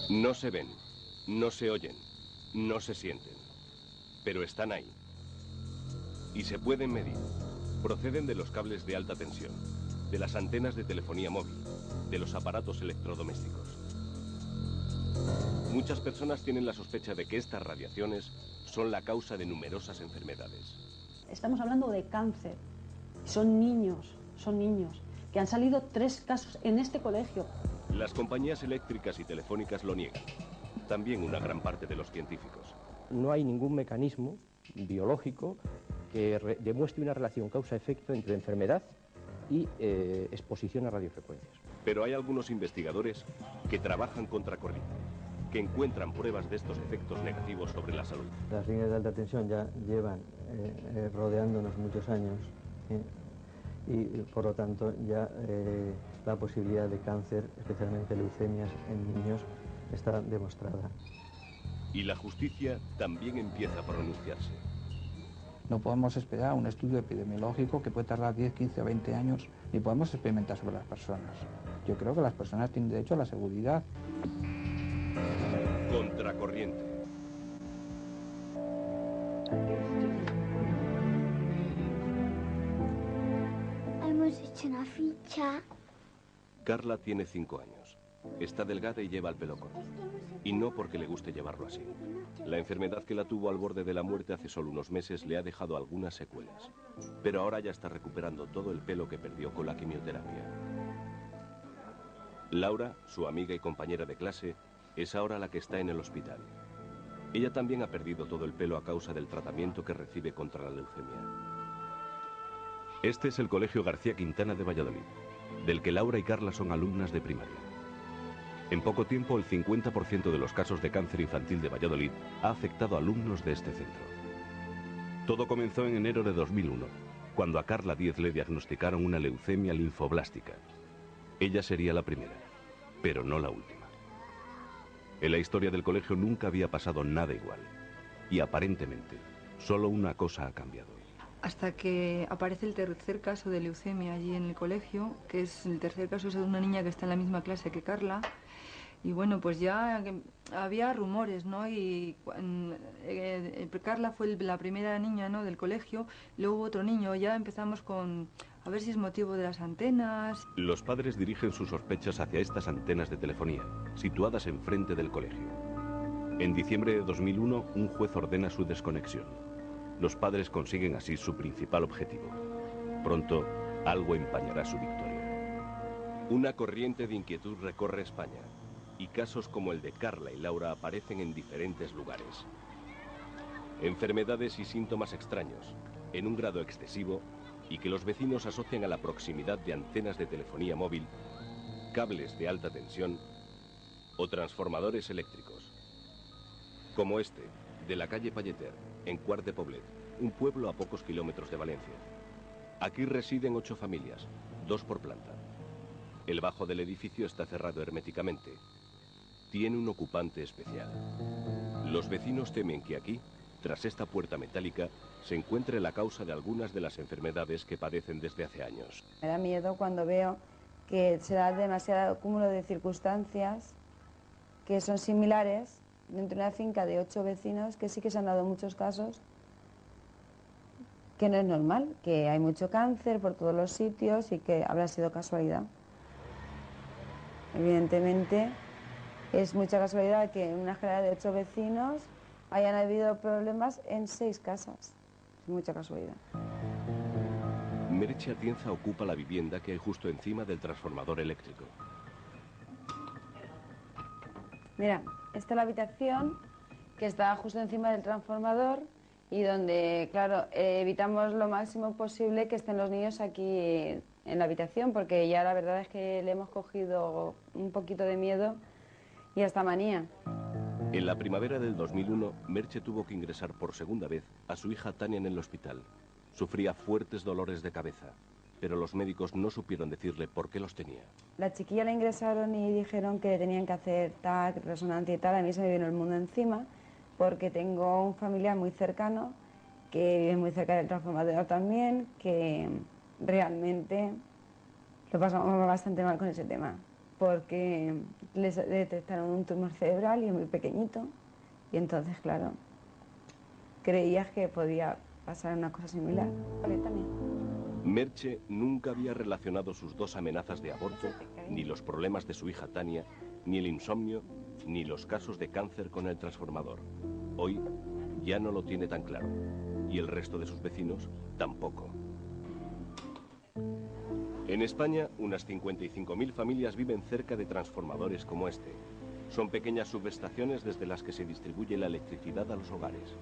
No se ven, no se oyen, no se sienten, pero están ahí. Y se pueden medir. Proceden de los cables de alta tensión, de las antenas de telefonía móvil, de los aparatos electrodomésticos. Muchas personas tienen la sospecha de que estas radiaciones son la causa de numerosas enfermedades. Estamos hablando de cáncer. Son niños, que han salido 3 casos en este colegio. Las compañías eléctricas y telefónicas lo niegan. También una gran parte de los científicos. No hay ningún mecanismo biológico que demuestre una relación causa-efecto entre enfermedad y exposición a radiofrecuencias. Pero hay algunos investigadores que trabajan contracorriente, que encuentran pruebas de estos efectos negativos sobre la salud. Las líneas de alta tensión ya llevan rodeándonos muchos años y por lo tanto ya la posibilidad de cáncer, especialmente leucemias en niños, está demostrada. Y la justicia también empieza a pronunciarse. No podemos esperar un estudio epidemiológico que puede tardar 10, 15 o 20 años, ni podemos experimentar sobre las personas. Yo creo que las personas tienen derecho a la seguridad. Contracorriente. Hemos hecho una ficha. Carla tiene 5 años. Está delgada y lleva el pelo corto. Y no porque le guste llevarlo así. La enfermedad que la tuvo al borde de la muerte hace solo unos meses le ha dejado algunas secuelas. Pero ahora ya está recuperando todo el pelo que perdió con la quimioterapia. Laura, su amiga y compañera de clase, es ahora la que está en el hospital. Ella también ha perdido todo el pelo a causa del tratamiento que recibe contra la leucemia. Este es el Colegio García Quintana de Valladolid, del que Laura y Carla son alumnas de primaria. En poco tiempo, el 50% de los casos de cáncer infantil de Valladolid ha afectado a alumnos de este centro. Todo comenzó en enero de 2001, cuando a Carla Díez le diagnosticaron una leucemia linfoblástica. Ella sería la primera, pero no la última. En la historia del colegio nunca había pasado nada igual. Y aparentemente, solo una cosa ha cambiado. Hasta que aparece el tercer caso de leucemia allí en el colegio, que es el tercer caso, es de una niña que está en la misma clase que Carla. Y bueno, pues ya había rumores, ¿no? Y Carla fue la primera niña, ¿no?, del colegio, luego hubo otro niño, ya empezamos con a ver si es motivo de las antenas. Los padres dirigen sus sospechas hacia estas antenas de telefonía, situadas enfrente del colegio. En diciembre de 2001, un juez ordena su desconexión. Los padres consiguen así su principal objetivo. Pronto, algo empañará su victoria. Una corriente de inquietud recorre España. Y casos como el de Carla y Laura aparecen en diferentes lugares. Enfermedades y síntomas extraños, en un grado excesivo, y que los vecinos asocian a la proximidad de antenas de telefonía móvil, cables de alta tensión o transformadores eléctricos. Como este, de la calle Palleter, en Quart de Poblet, un pueblo a pocos kilómetros de Valencia. Aquí residen 8 familias, 2 por planta. El bajo del edificio está cerrado herméticamente. Tiene un ocupante especial. Los vecinos temen que aquí, tras esta puerta metálica, se encuentre la causa de algunas de las enfermedades que padecen desde hace años. Me da miedo cuando veo que se da demasiado cúmulo de circunstancias que son similares dentro de una finca de 8 vecinos, que sí que se han dado muchos casos, que no es normal, que hay mucho cáncer por todos los sitios y que habrá sido casualidad. Evidentemente, es mucha casualidad que en una escalera de 8 vecinos hayan habido problemas en 6 casas. Es mucha casualidad. Merche Atienza ocupa la vivienda que hay justo encima del transformador eléctrico. Mira, esta es la habitación que está justo encima del transformador y donde, claro, evitamos lo máximo posible que estén los niños aquí en la habitación, porque ya la verdad es que le hemos cogido un poquito de miedo y hasta manía. En la primavera del 2001, Merche tuvo que ingresar por segunda vez a su hija Tania en el hospital. Sufría fuertes dolores de cabeza, pero los médicos no supieron decirle por qué los tenía. La chiquilla la ingresaron y dijeron que tenían que hacer TAC, resonancia y tal. A mí se me vino el mundo encima, porque tengo un familiar muy cercano, que vive muy cerca del transformador también, que realmente lo pasamos bastante mal con ese tema. porque les detectaron un tumor cerebral y muy pequeñito. Y entonces, claro, creías que podía pasar una cosa similar. Vale, también. Merche nunca había relacionado sus dos amenazas de aborto, ni los problemas de su hija Tania, ni el insomnio, ni los casos de cáncer con el transformador. Hoy ya no lo tiene tan claro, y el resto de sus vecinos tampoco. En España, unas 55.000 familias viven cerca de transformadores como este. Son pequeñas subestaciones desde las que se distribuye la electricidad a los hogares.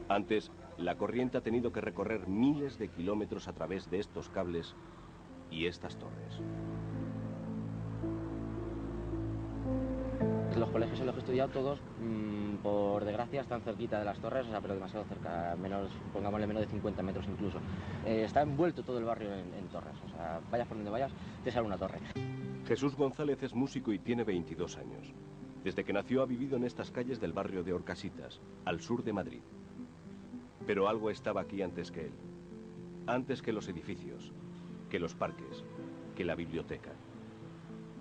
Antes, la corriente ha tenido que recorrer miles de kilómetros a través de estos cables y estas torres. Los colegios en los que he estudiado, todos, por desgracia, están cerquita de las torres, o sea, pero demasiado cerca, pongámosle menos de 50 metros incluso. Está envuelto todo el barrio en torres, o sea, vayas por donde vayas, te sale una torre. Jesús González es músico y tiene 22 años. Desde que nació ha vivido en estas calles del barrio de Orcasitas, al sur de Madrid. Pero algo estaba aquí antes que él. Antes que los edificios, que los parques, que la biblioteca.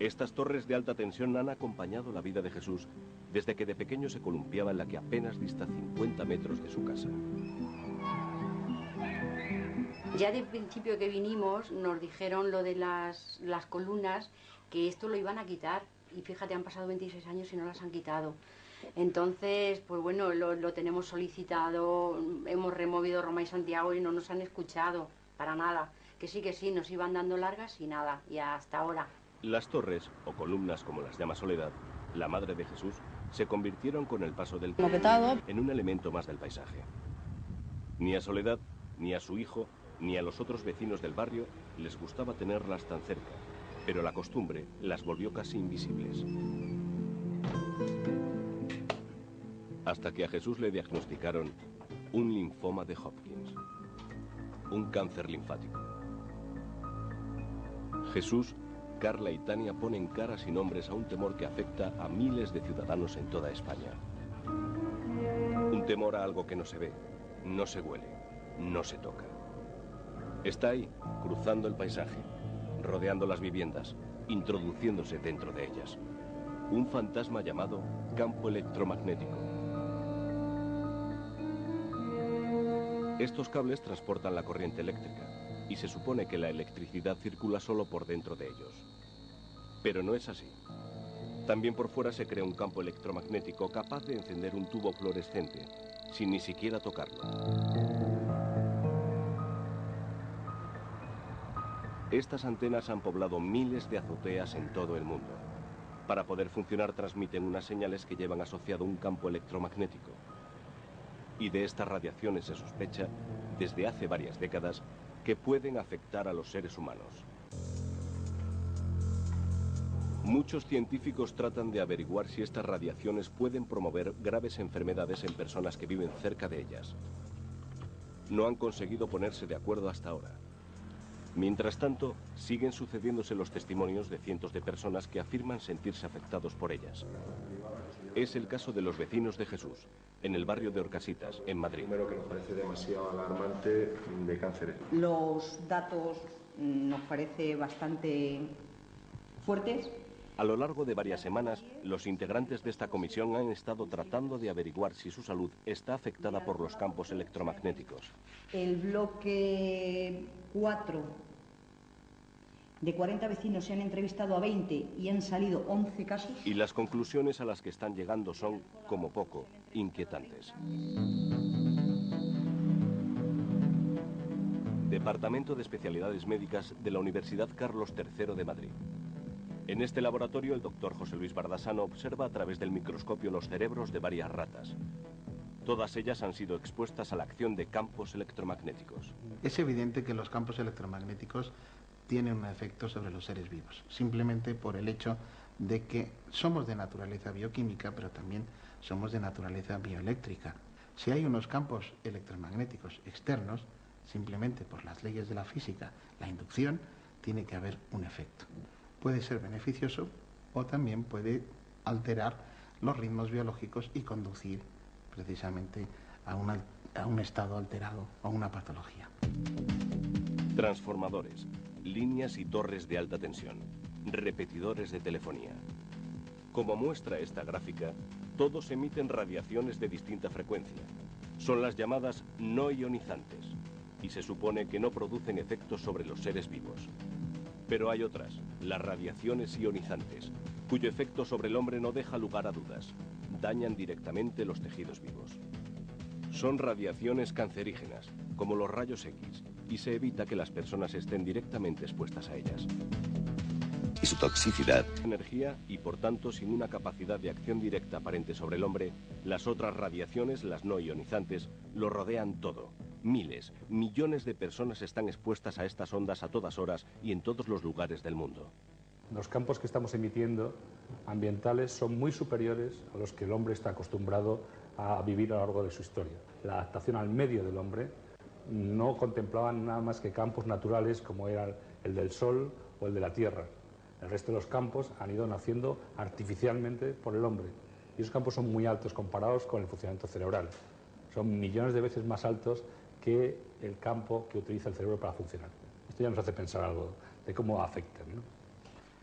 Estas torres de alta tensión han acompañado la vida de Jesús desde que de pequeño se columpiaba en la que apenas dista 50 metros de su casa. Ya del principio que vinimos nos dijeron lo de las columnas, que esto lo iban a quitar. Y fíjate, han pasado 26 años y no las han quitado. Entonces, pues bueno, lo tenemos solicitado, hemos removido Roma y Santiago y no nos han escuchado para nada. Que sí, nos iban dando largas y nada, y hasta ahora. Las torres, o columnas como las llama Soledad, la madre de Jesús, se convirtieron con el paso del tiempo en un elemento más del paisaje. Ni a Soledad, ni a su hijo, ni a los otros vecinos del barrio les gustaba tenerlas tan cerca, pero la costumbre las volvió casi invisibles. Hasta que a Jesús le diagnosticaron un linfoma de Hodgkin, un cáncer linfático. Jesús, Carla y Tania ponen caras y nombres a un temor que afecta a miles de ciudadanos en toda España. Un temor a algo que no se ve, no se huele, no se toca. Está ahí, cruzando el paisaje, rodeando las viviendas, introduciéndose dentro de ellas. Un fantasma llamado campo electromagnético. Estos cables transportan la corriente eléctrica y se supone que la electricidad circula solo por dentro de ellos. Pero no es así. También por fuera se crea un campo electromagnético capaz de encender un tubo fluorescente, sin ni siquiera tocarlo. Estas antenas han poblado miles de azoteas en todo el mundo. Para poder funcionar transmiten unas señales que llevan asociado un campo electromagnético. Y de estas radiaciones se sospecha, desde hace varias décadas, que pueden afectar a los seres humanos. Muchos científicos tratan de averiguar si estas radiaciones pueden promover graves enfermedades en personas que viven cerca de ellas. No han conseguido ponerse de acuerdo hasta ahora. Mientras tanto, siguen sucediéndose los testimonios de cientos de personas que afirman sentirse afectados por ellas. Es el caso de los vecinos de Jesús, en el barrio de Orcasitas, en Madrid. Primero, que nos parece demasiado alarmante de cáncer. Los datos nos parece bastante fuertes. A lo largo de varias semanas, los integrantes de esta comisión han estado tratando de averiguar si su salud está afectada por los campos electromagnéticos. El bloque 4, de 40 vecinos, se han entrevistado a 20 y han salido 11 casos. Y las conclusiones a las que están llegando son, como poco, inquietantes. Departamento de Especialidades Médicas de la Universidad Carlos III de Madrid. En este laboratorio, el doctor José Luis Bardasano observa a través del microscopio los cerebros de varias ratas. Todas ellas han sido expuestas a la acción de campos electromagnéticos. Es evidente que los campos electromagnéticos tienen un efecto sobre los seres vivos, simplemente por el hecho de que somos de naturaleza bioquímica, pero también somos de naturaleza bioeléctrica. Si hay unos campos electromagnéticos externos, simplemente por las leyes de la física, la inducción, tiene que haber un efecto. Puede ser beneficioso o también puede alterar los ritmos biológicos y conducir precisamente a un estado alterado, a una patología. Transformadores, líneas y torres de alta tensión. repetidores de telefonía. Como muestra esta gráfica, todos emiten radiaciones de distinta frecuencia. Son las llamadas no ionizantes y se supone que no producen efectos sobre los seres vivos. Pero hay otras, las radiaciones ionizantes, cuyo efecto sobre el hombre no deja lugar a dudas. Dañan directamente los tejidos vivos. Son radiaciones cancerígenas, como los rayos X, y se evita que las personas estén directamente expuestas a ellas. Y su toxicidad. Energía y, por tanto, sin una capacidad de acción directa aparente sobre el hombre, las otras radiaciones, las no ionizantes, lo rodean todo. Miles, millones de personas están expuestas a estas ondas a todas horas y en todos los lugares del mundo. Los campos que estamos emitiendo ambientales son muy superiores a los que el hombre está acostumbrado a vivir a lo largo de su historia. La adaptación al medio del hombre no contemplaban nada más que campos naturales como era el del sol o el de la tierra. El resto de los campos han ido naciendo artificialmente por el hombre. Y esos campos son muy altos comparados con el funcionamiento cerebral. Son millones de veces más altos que el campo que utiliza el cerebro para funcionar. Esto ya nos hace pensar algo de cómo afectan, ¿no?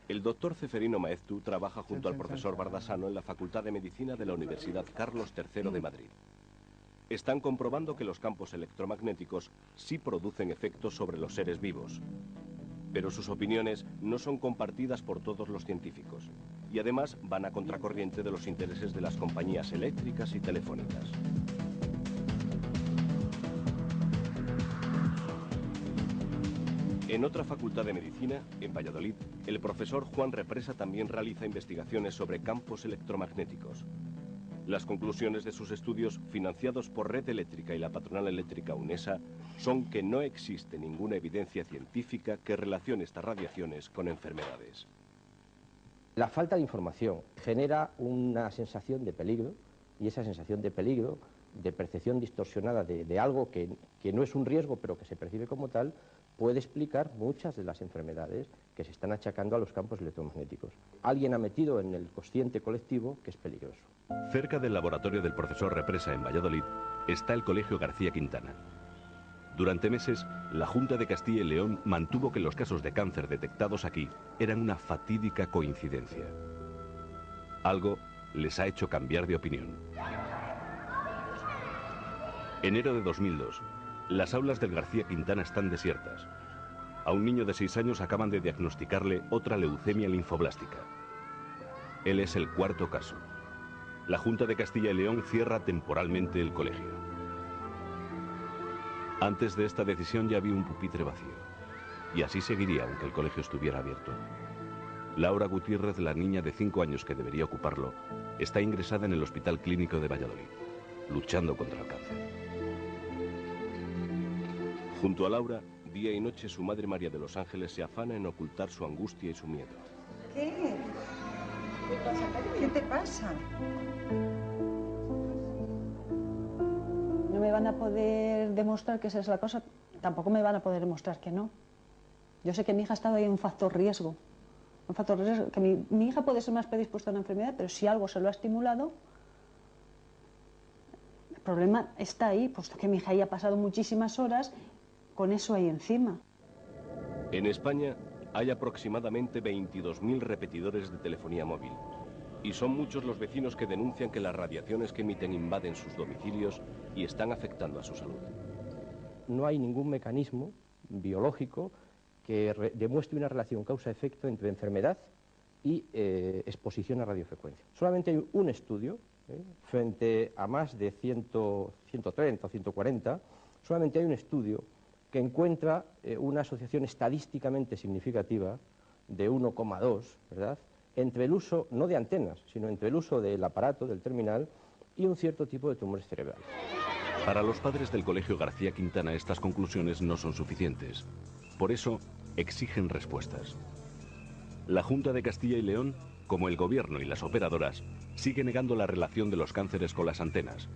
El doctor Ceferino Maeztu trabaja junto al profesor Bardasano en la Facultad de Medicina de la Universidad Carlos III de Madrid. Están comprobando que los campos electromagnéticos sí producen efectos sobre los seres vivos. Pero sus opiniones no son compartidas por todos los científicos. Y además van a contracorriente de los intereses de las compañías eléctricas y telefónicas. En otra facultad de medicina, en Valladolid, el profesor Juan Represa también realiza investigaciones sobre campos electromagnéticos. Las conclusiones de sus estudios, financiados por Red Eléctrica y la patronal eléctrica UNESA, son que no existe ninguna evidencia científica que relacione estas radiaciones con enfermedades. La falta de información genera una sensación de peligro, y esa sensación de peligro, de percepción distorsionada de algo que no es un riesgo, pero que se percibe como tal, puede explicar muchas de las enfermedades que se están achacando a los campos electromagnéticos. Alguien ha metido en el consciente colectivo que es peligroso. Cerca del laboratorio del profesor Represa en Valladolid está el Colegio García Quintana. Durante meses, la Junta de Castilla y León mantuvo que los casos de cáncer detectados aquí eran una fatídica coincidencia. Algo les ha hecho cambiar de opinión. Enero de 2002. Las aulas del García Quintana están desiertas. A un niño de 6 años acaban de diagnosticarle otra leucemia linfoblástica. Él es el cuarto caso. La Junta de Castilla y León cierra temporalmente el colegio. Antes de esta decisión ya había un pupitre vacío. Y así seguiría aunque el colegio estuviera abierto. Laura Gutiérrez, la niña de 5 años que debería ocuparlo, está ingresada en el Hospital Clínico de Valladolid, luchando contra el cáncer. Junto a Laura, día y noche su madre María de los Ángeles se afana en ocultar su angustia y su miedo. ¿Qué? ¿Qué te pasa? No me van a poder demostrar que esa es la cosa, tampoco me van a poder demostrar que no. Yo sé que mi hija ha estado ahí en un factor riesgo. Un factor riesgo, que mi hija puede ser más predispuesta a una enfermedad, pero si algo se lo ha estimulado, el problema está ahí, puesto que mi hija ya ha pasado muchísimas horas con eso ahí encima. En España hay aproximadamente 22.000 repetidores de telefonía móvil. Y son muchos los vecinos que denuncian que las radiaciones que emiten invaden sus domicilios y están afectando a su salud. No hay ningún mecanismo biológico que demuestre una relación causa-efecto entre enfermedad y exposición a radiofrecuencia. Solamente hay un estudio, frente a más de 130 o 140, solamente hay un estudio que encuentra una asociación estadísticamente significativa de 1,2, ¿verdad?, entre el uso, no de antenas, sino entre el uso del aparato, del terminal, y un cierto tipo de tumores cerebrales. Para los padres del Colegio García Quintana estas conclusiones no son suficientes. Por eso exigen respuestas. La Junta de Castilla y León, como el gobierno y las operadoras, sigue negando la relación de los cánceres con las antenas,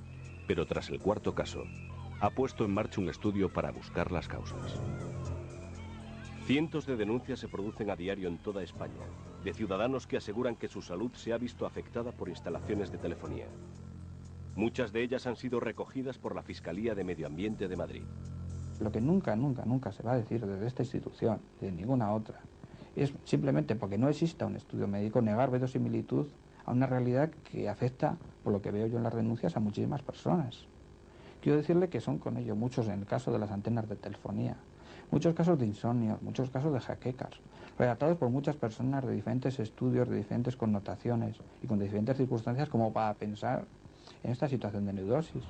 pero tras el cuarto caso, ha puesto en marcha un estudio para buscar las causas. Cientos de denuncias se producen a diario en toda España, de ciudadanos que aseguran que su salud se ha visto afectada por instalaciones de telefonía. Muchas de ellas han sido recogidas por la Fiscalía de Medio Ambiente de Madrid. Lo que nunca se va a decir desde esta institución, de ninguna otra, es simplemente porque no exista un estudio médico negar verosimilitud a una realidad que afecta, por lo que veo yo en las denuncias, a muchísimas personas. Quiero decirle que son con ello muchos, en el caso de las antenas de telefonía, muchos casos de insomnio, muchos casos de jaquecas, relatados por muchas personas de diferentes estudios, de diferentes connotaciones y con diferentes circunstancias como para pensar en esta situación de neurosis.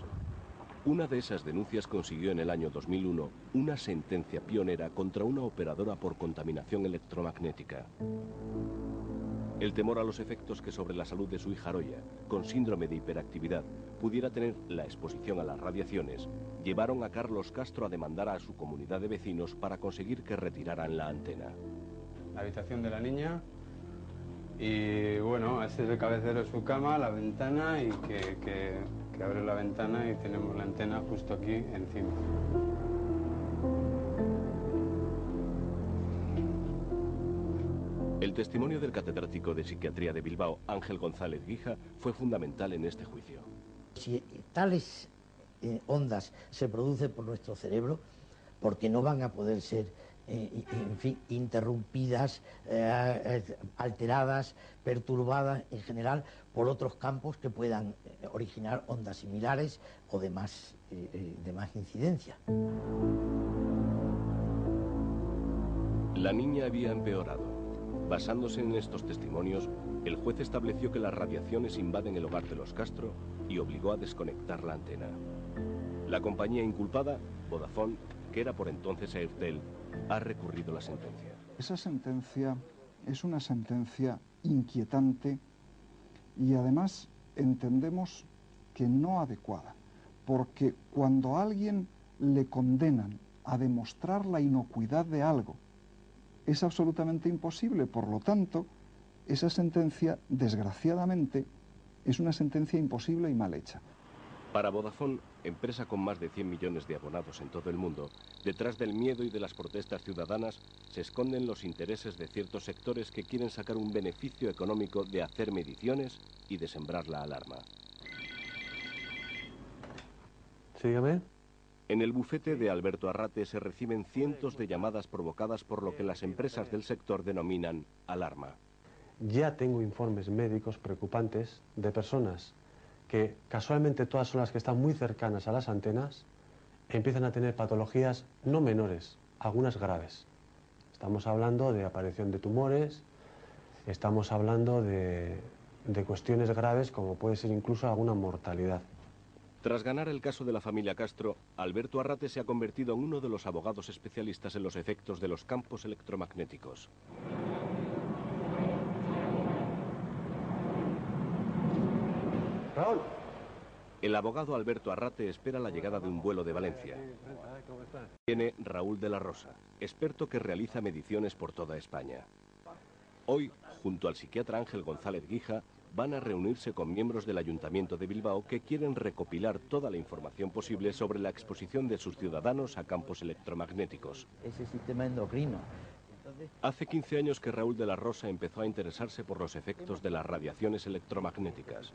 Una de esas denuncias consiguió en el año 2001 una sentencia pionera contra una operadora por contaminación electromagnética. El temor a los efectos que sobre la salud de su hija Aroya, con síndrome de hiperactividad, pudiera tener la exposición a las radiaciones, llevaron a Carlos Castro a demandar a su comunidad de vecinos para conseguir que retiraran la antena. La habitación de la niña y bueno, ese es el cabecero de su cama, la ventana y que abre la ventana y tenemos la antena justo aquí encima. El testimonio del catedrático de psiquiatría de Bilbao, Ángel González Guija, fue fundamental en este juicio. Si tales ondas se producen por nuestro cerebro, porque no van a poder ser en fin, interrumpidas, alteradas, perturbadas en general por otros campos que puedan originar ondas similares o de más incidencia. La niña había empeorado. Basándose en estos testimonios, el juez estableció que las radiaciones invaden el hogar de los Castro y obligó a desconectar la antena. La compañía inculpada, Vodafone, que era por entonces Airtel, ha recurrido la sentencia. Esa sentencia es una sentencia inquietante y además entendemos que no adecuada, porque cuando a alguien le condenan a demostrar la inocuidad de algo, es absolutamente imposible. Por lo tanto, esa sentencia, desgraciadamente, es una sentencia imposible y mal hecha. Para Vodafone, empresa con más de 100 millones de abonados en todo el mundo, detrás del miedo y de las protestas ciudadanas se esconden los intereses de ciertos sectores que quieren sacar un beneficio económico de hacer mediciones y de sembrar la alarma. Sígame. En el bufete de Alberto Arrate se reciben cientos de llamadas provocadas por lo que las empresas del sector denominan alarma. Ya tengo informes médicos preocupantes de personas que casualmente todas son las que están muy cercanas a las antenas, empiezan a tener patologías no menores, algunas graves. Estamos hablando de aparición de tumores, estamos hablando de cuestiones graves como puede ser incluso alguna mortalidad. Tras ganar el caso de la familia Castro, Alberto Arrate se ha convertido en uno de los abogados especialistas en los efectos de los campos electromagnéticos. Raúl. El abogado Alberto Arrate espera la llegada de un vuelo de Valencia. Viene Raúl de la Rosa, experto que realiza mediciones por toda España. Hoy, junto al psiquiatra Ángel González Guija, van a reunirse con miembros del Ayuntamiento de Bilbao que quieren recopilar toda la información posible sobre la exposición de sus ciudadanos a campos electromagnéticos. Ese sistema endocrino. Hace 15 años que Raúl de la Rosa empezó a interesarse por los efectos de las radiaciones electromagnéticas.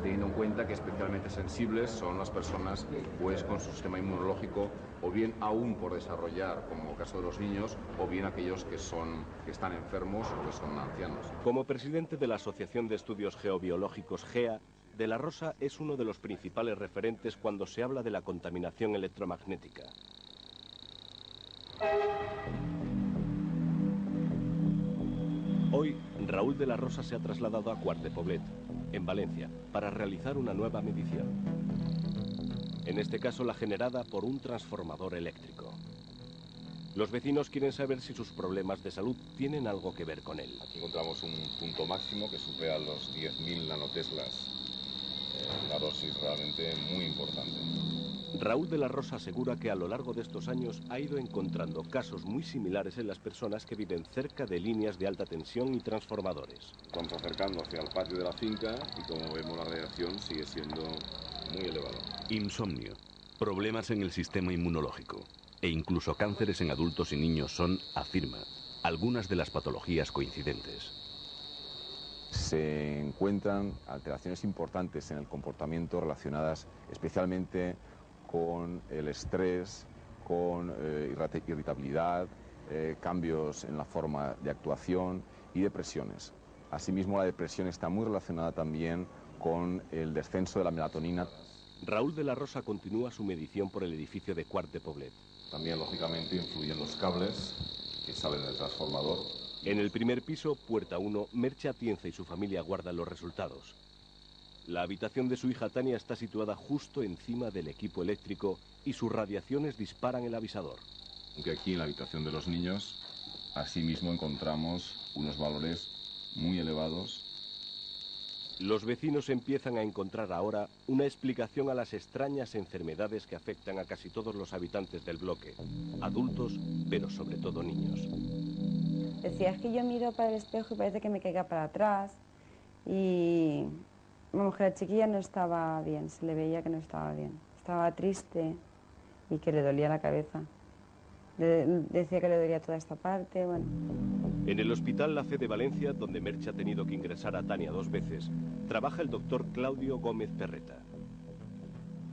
Teniendo en cuenta que especialmente sensibles son las personas pues con su sistema inmunológico o bien aún por desarrollar, como el caso de los niños, o bien aquellos que están enfermos o que son ancianos. Como presidente de la Asociación de Estudios Geobiológicos GEA, de la Rosa es uno de los principales referentes cuando se habla de la contaminación electromagnética. Hoy, Raúl de la Rosa se ha trasladado a Quart de Poblet, en Valencia, para realizar una nueva medición. En este caso, la generada por un transformador eléctrico. Los vecinos quieren saber si sus problemas de salud tienen algo que ver con él. Aquí encontramos un punto máximo que supera los 10.000 nanoteslas. Una dosis realmente muy importante. Raúl de la Rosa asegura que a lo largo de estos años ha ido encontrando casos muy similares en las personas que viven cerca de líneas de alta tensión y transformadores. Vamos acercando hacia el patio de la finca y como vemos la radiación sigue siendo muy elevada. Insomnio, problemas en el sistema inmunológico e incluso cánceres en adultos y niños son, afirma, algunas de las patologías coincidentes. Se encuentran alteraciones importantes en el comportamiento relacionadas especialmente con el estrés, con irritabilidad, cambios en la forma de actuación y depresiones. Asimismo, la depresión está muy relacionada también con el descenso de la melatonina. Raúl de la Rosa continúa su medición por el edificio de Quart de Poblet. También, lógicamente, influyen los cables que salen del transformador. En el primer piso, puerta 1, Merche Atienza y su familia guardan los resultados. La habitación de su hija Tania está situada justo encima del equipo eléctrico y sus radiaciones disparan el avisador. Aunque aquí en la habitación de los niños, asimismo encontramos unos valores muy elevados. Los vecinos empiezan a encontrar ahora una explicación a las extrañas enfermedades que afectan a casi todos los habitantes del bloque, adultos, pero sobre todo niños. Decía, es que yo miro para el espejo y parece que me caiga para atrás y vamos, que la chiquilla no estaba bien, se le veía que no estaba bien, estaba triste y que le dolía la cabeza. Decía que le dolía toda esta parte, bueno. En el Hospital La Fe de Valencia, donde Merche ha tenido que ingresar a Tania 2 veces, trabaja el doctor Claudio Gómez Perreta.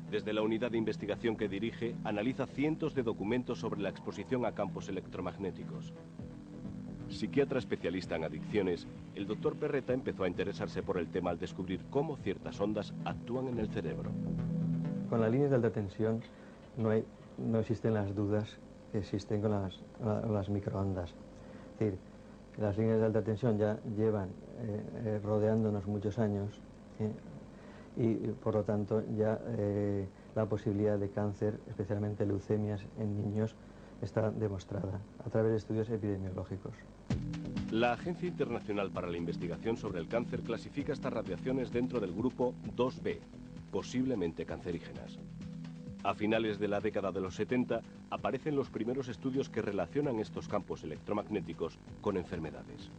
Desde la unidad de investigación que dirige, analiza cientos de documentos sobre la exposición a campos electromagnéticos. Psiquiatra especialista en adicciones, el doctor Perreta empezó a interesarse por el tema al descubrir cómo ciertas ondas actúan en el cerebro. Con las líneas de alta tensión no existen las dudas que existen con las microondas. Es decir, las líneas de alta tensión ya llevan rodeándonos muchos años y por lo tanto ya la posibilidad de cáncer, especialmente leucemias en niños, está demostrada a través de estudios epidemiológicos. La Agencia Internacional para la Investigación sobre el Cáncer clasifica estas radiaciones dentro del grupo 2B, posiblemente cancerígenas. A finales de la década de los 70 aparecen los primeros estudios que relacionan estos campos electromagnéticos con enfermedades.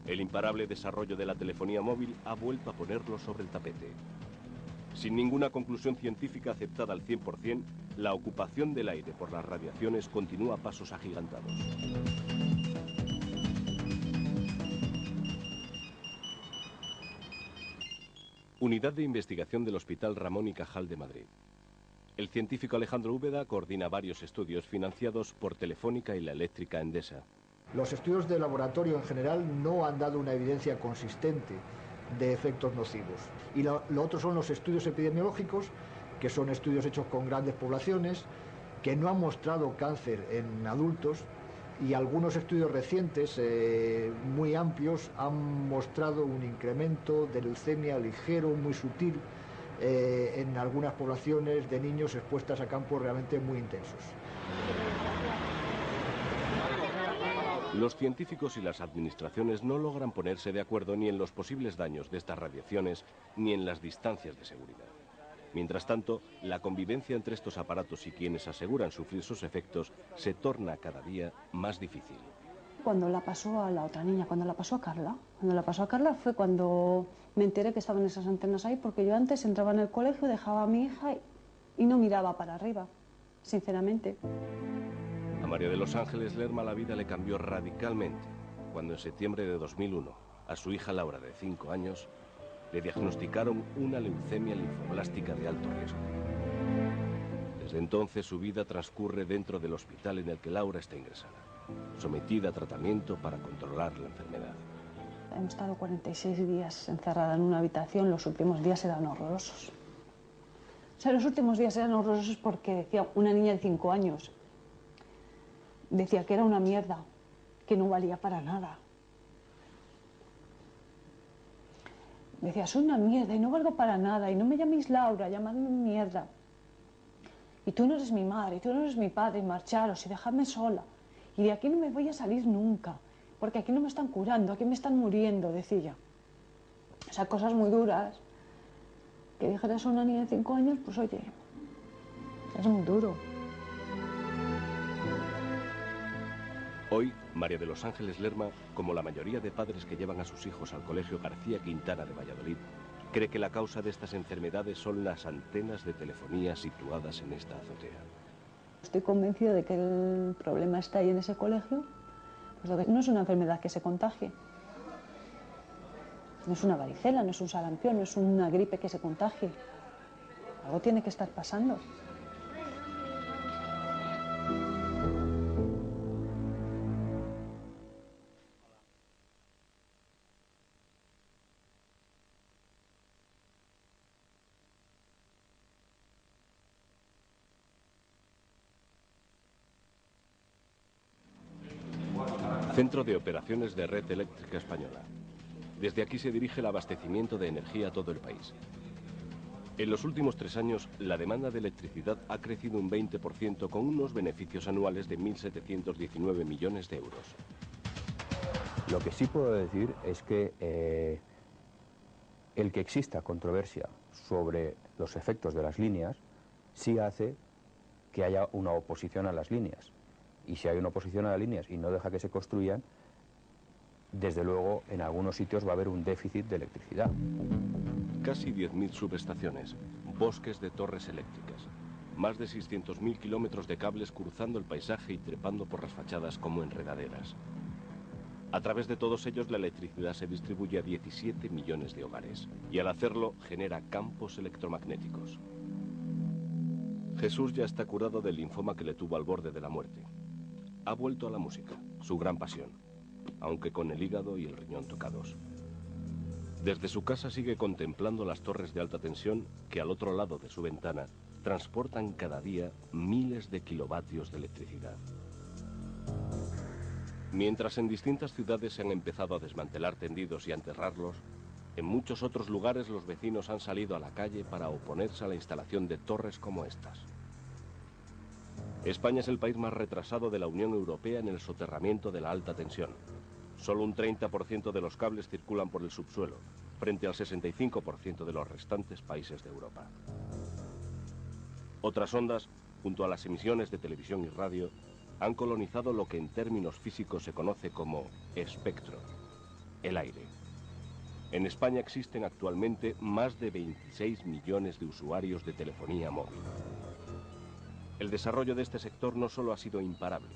El imparable desarrollo de la telefonía móvil ha vuelto a ponerlo sobre el tapete. Sin ninguna conclusión científica aceptada al 100%, la ocupación del aire por las radiaciones continúa a pasos agigantados. Unidad de Investigación del Hospital Ramón y Cajal de Madrid. El científico Alejandro Úbeda coordina varios estudios financiados por Telefónica y la eléctrica Endesa. Los estudios de laboratorio en general no han dado una evidencia consistente de efectos nocivos. Y lo otro son los estudios epidemiológicos, que son estudios hechos con grandes poblaciones, que no han mostrado cáncer en adultos, y algunos estudios recientes, muy amplios, han mostrado un incremento de leucemia ligero, muy sutil, en algunas poblaciones de niños expuestas a campos realmente muy intensos. Los científicos y las administraciones no logran ponerse de acuerdo ni en los posibles daños de estas radiaciones ni en las distancias de seguridad. Mientras tanto, la convivencia entre estos aparatos y quienes aseguran sufrir sus efectos se torna cada día más difícil. Cuando la pasó a la otra niña, cuando la pasó a Carla fue cuando me enteré que estaban esas antenas ahí, porque yo antes entraba en el colegio, dejaba a mi hija y no miraba para arriba, sinceramente. A María de los Ángeles Lerma la vida le cambió radicalmente cuando en septiembre de 2001 a su hija Laura, de 5 años, le diagnosticaron una leucemia linfoblástica de alto riesgo. Desde entonces su vida transcurre dentro del hospital en el que Laura está ingresada, sometida a tratamiento para controlar la enfermedad. Hemos estado 46 días encerrada en una habitación, los últimos días eran horrorosos. O sea, los últimos días eran horrorosos porque decía una niña de 5 años, decía que era una mierda, que no valía para nada. Decía, soy una mierda y no valgo para nada, y no me llaméis Laura, llamadme mierda. Y tú no eres mi madre, y tú no eres mi padre, y marcharos y dejadme sola. Y de aquí no me voy a salir nunca, porque aquí no me están curando, aquí me están muriendo, decía. O sea, cosas muy duras. Que dijeras a una niña de 5 años, pues oye, es muy duro. Hoy, María de los Ángeles Lerma, como la mayoría de padres que llevan a sus hijos al Colegio García Quintana de Valladolid, cree que la causa de estas enfermedades son las antenas de telefonía situadas en esta azotea. Estoy convencido de que el problema está ahí en ese colegio, puesto que no es una enfermedad que se contagie. No es una varicela, no es un sarampión, no es una gripe que se contagie. Algo tiene que estar pasando. Centro de Operaciones de Red Eléctrica Española. Desde aquí se dirige el abastecimiento de energía a todo el país. En los últimos 3 años, la demanda de electricidad ha crecido un 20% con unos beneficios anuales de 1.719 millones de euros. Lo que sí puedo decir es que el que exista controversia sobre los efectos de las líneas sí hace que haya una oposición a las líneas. Y si hay una oposición a las líneas y no deja que se construyan, desde luego en algunos sitios va a haber un déficit de electricidad. Casi 10.000 subestaciones, bosques de torres eléctricas, más de 600.000 kilómetros de cables cruzando el paisaje y trepando por las fachadas como enredaderas. A través de todos ellos la electricidad se distribuye a 17 millones de hogares y al hacerlo genera campos electromagnéticos. Jesús ya está curado del linfoma que le tuvo al borde de la muerte. Ha vuelto a la música, su gran pasión, aunque con el hígado y el riñón tocados. Desde su casa sigue contemplando las torres de alta tensión que al otro lado de su ventana transportan cada día miles de kilovatios de electricidad. Mientras en distintas ciudades se han empezado a desmantelar tendidos y a enterrarlos, en muchos otros lugares los vecinos han salido a la calle para oponerse a la instalación de torres como estas. España es el país más retrasado de la Unión Europea en el soterramiento de la alta tensión. Solo un 30% de los cables circulan por el subsuelo, frente al 65% de los restantes países de Europa. Otras ondas, junto a las emisiones de televisión y radio, han colonizado lo que en términos físicos se conoce como espectro, el aire. En España existen actualmente más de 26 millones de usuarios de telefonía móvil. El desarrollo de este sector no solo ha sido imparable,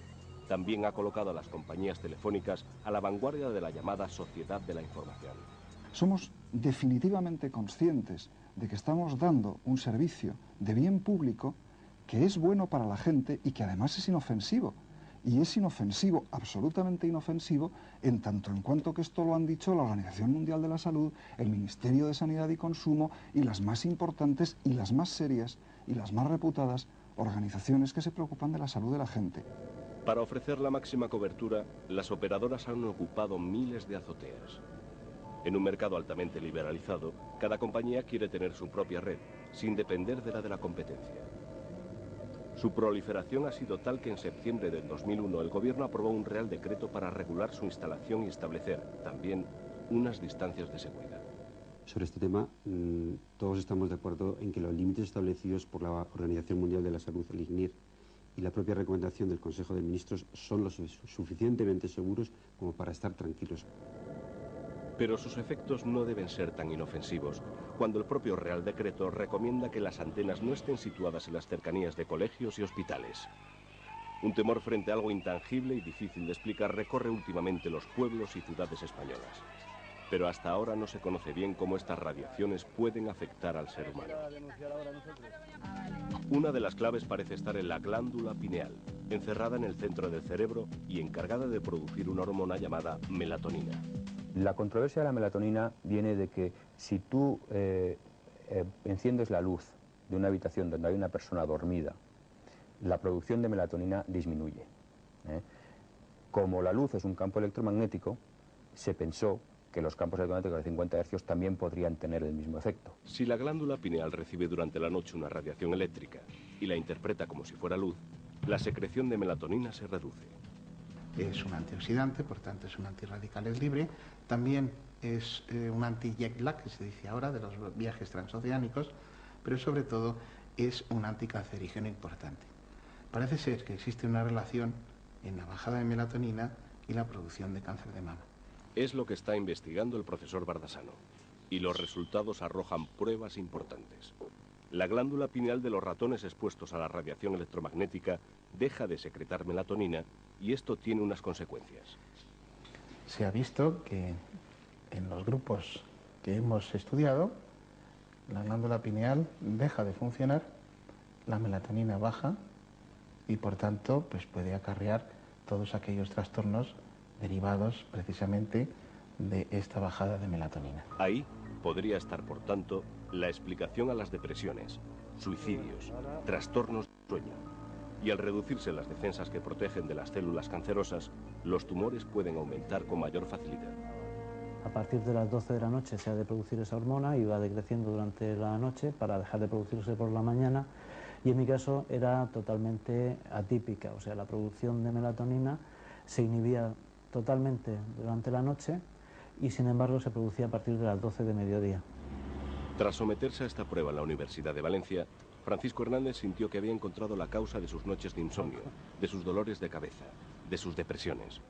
también ha colocado a las compañías telefónicas a la vanguardia de la llamada sociedad de la información. Somos definitivamente conscientes de que estamos dando un servicio de bien público que es bueno para la gente y que además es inofensivo. Y es inofensivo, absolutamente inofensivo, en tanto en cuanto que esto lo han dicho la Organización Mundial de la Salud, el Ministerio de Sanidad y Consumo y las más importantes y las más serias y las más reputadas organizaciones que se preocupan de la salud de la gente. Para ofrecer la máxima cobertura, las operadoras han ocupado miles de azoteas. En un mercado altamente liberalizado, cada compañía quiere tener su propia red, sin depender de la competencia. Su proliferación ha sido tal que en septiembre del 2001 el gobierno aprobó un Real Decreto para regular su instalación y establecer, también, unas distancias de seguridad. Sobre este tema, todos estamos de acuerdo en que los límites establecidos por la Organización Mundial de la Salud, el ICNIR, y la propia recomendación del Consejo de Ministros son lo suficientemente seguros como para estar tranquilos. Pero sus efectos no deben ser tan inofensivos, cuando el propio Real Decreto recomienda que las antenas no estén situadas en las cercanías de colegios y hospitales. Un temor frente a algo intangible y difícil de explicar recorre últimamente los pueblos y ciudades españolas. Pero hasta ahora no se conoce bien cómo estas radiaciones pueden afectar al ser humano. Una de las claves parece estar en la glándula pineal, encerrada en el centro del cerebro y encargada de producir una hormona llamada melatonina. La controversia de la melatonina viene de que si tú enciendes la luz de una habitación donde hay una persona dormida, la producción de melatonina disminuye. Como la luz es un campo electromagnético, se pensó que los campos electromagnéticos de 50 Hz también podrían tener el mismo efecto. Si la glándula pineal recibe durante la noche una radiación eléctrica y la interpreta como si fuera luz, la secreción de melatonina se reduce. Es un antioxidante, por tanto es un antirradicales libre. También es un anti-jet lag, que se dice ahora, de los viajes transoceánicos, pero sobre todo es un anticancerígeno importante. Parece ser que existe una relación en la bajada de melatonina y la producción de cáncer de mama. Es lo que está investigando el profesor Bardasano, y los resultados arrojan pruebas importantes. La glándula pineal de los ratones expuestos a la radiación electromagnética deja de secretar melatonina y esto tiene unas consecuencias. Se ha visto que en los grupos que hemos estudiado, la glándula pineal deja de funcionar, la melatonina baja y por tanto pues puede acarrear todos aquellos trastornos derivados precisamente de esta bajada de melatonina. Ahí podría estar, por tanto, la explicación a las depresiones, suicidios, trastornos de sueño. Y al reducirse las defensas que protegen de las células cancerosas, los tumores pueden aumentar con mayor facilidad. A partir de las 12 de la noche se ha de producir esa hormona y va decreciendo durante la noche para dejar de producirse por la mañana, y en mi caso era totalmente atípica, o sea, la producción de melatonina se inhibía totalmente durante la noche y sin embargo se producía a partir de las 12 de mediodía. Tras someterse a esta prueba en la Universidad de Valencia, Francisco Hernández sintió que había encontrado la causa de sus noches de insomnio, de sus dolores de cabeza, de sus depresiones.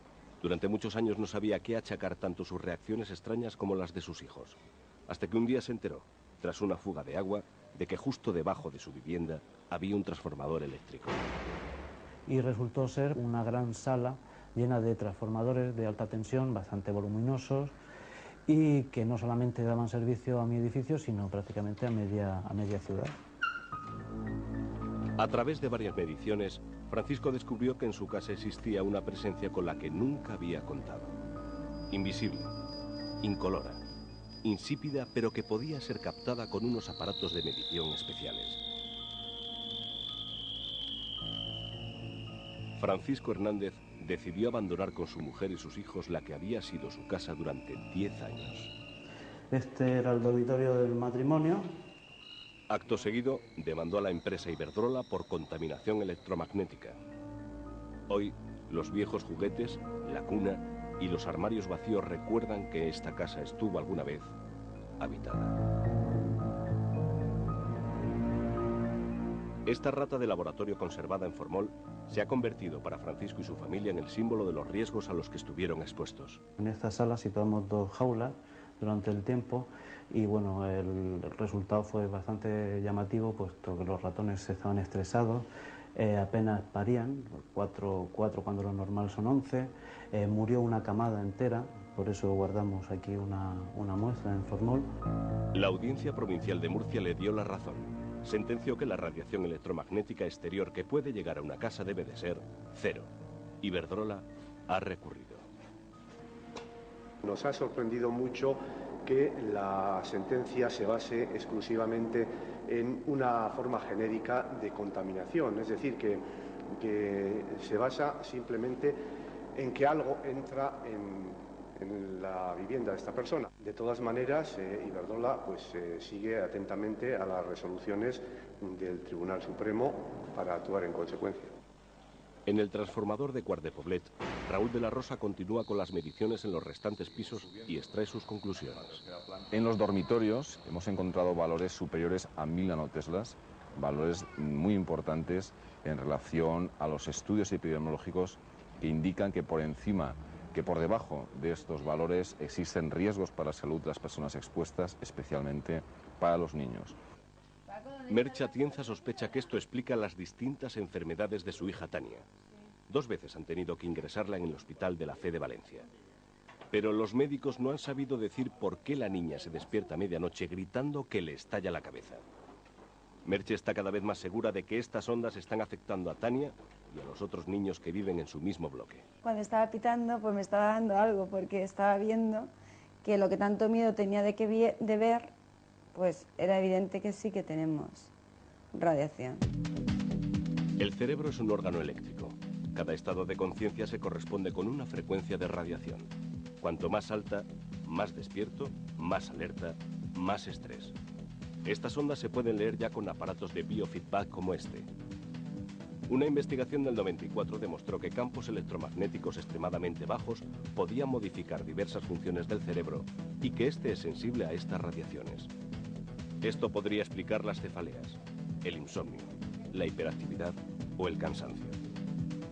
Durante muchos años no sabía a qué achacar tanto sus reacciones extrañas como las de sus hijos, hasta que un día se enteró, tras una fuga de agua, de que justo debajo de su vivienda había un transformador eléctrico. Y resultó ser una gran sala llena de transformadores de alta tensión, bastante voluminosos, y que no solamente daban servicio a mi edificio, sino prácticamente a media ciudad. A través de varias mediciones, Francisco descubrió que en su casa existía una presencia con la que nunca había contado. Invisible, incolora, insípida, pero que podía ser captada con unos aparatos de medición especiales. Francisco Hernández decidió abandonar con su mujer y sus hijos la que había sido su casa durante 10 años. Este era el dormitorio del matrimonio. Acto seguido, demandó a la empresa Iberdrola por contaminación electromagnética. Hoy, los viejos juguetes, la cuna y los armarios vacíos recuerdan que esta casa estuvo alguna vez habitada. Esta rata de laboratorio conservada en formol se ha convertido para Francisco y su familia en el símbolo de los riesgos a los que estuvieron expuestos. En esta sala situamos 2 jaulas durante el tiempo y bueno, el resultado fue bastante llamativo, puesto que los ratones estaban estresados, apenas parían, 4 cuando lo normal son 11, murió una camada entera, por eso guardamos aquí una muestra en formol. La Audiencia Provincial de Murcia le dio la razón. Sentenció que la radiación electromagnética exterior que puede llegar a una casa debe de ser 0. Iberdrola ha recurrido. Nos ha sorprendido mucho que la sentencia se base exclusivamente en una forma genérica de contaminación, es decir, que se basa simplemente en que algo entra en la vivienda de esta persona. De todas maneras, Iberdrola sigue atentamente a las resoluciones del Tribunal Supremo para actuar en consecuencia. En el transformador de Quart de Poblet, Raúl de la Rosa continúa con las mediciones en los restantes pisos y extrae sus conclusiones. En los dormitorios hemos encontrado valores superiores a 1000 nanoteslas, valores muy importantes en relación a los estudios epidemiológicos que indican que por debajo de estos valores existen riesgos para la salud de las personas expuestas, especialmente para los niños. Merche Atienza sospecha que esto explica las distintas enfermedades de su hija Tania. 2 veces han tenido que ingresarla en el Hospital de la Fe de Valencia. Pero los médicos no han sabido decir por qué la niña se despierta a medianoche gritando que le estalla la cabeza. Merche está cada vez más segura de que estas ondas están afectando a Tania y a los otros niños que viven en su mismo bloque. Cuando estaba pitando, pues me estaba dando algo, porque estaba viendo que lo que tanto miedo tenía de ver, pues era evidente que sí que tenemos radiación. El cerebro es un órgano eléctrico. Cada estado de conciencia se corresponde con una frecuencia de radiación. Cuanto más alta, más despierto, más alerta, más estrés. Estas ondas se pueden leer ya con aparatos de biofeedback como este. Una investigación del 94 demostró que campos electromagnéticos extremadamente bajos podían modificar diversas funciones del cerebro y que este es sensible a estas radiaciones. Esto podría explicar las cefaleas, el insomnio, la hiperactividad o el cansancio.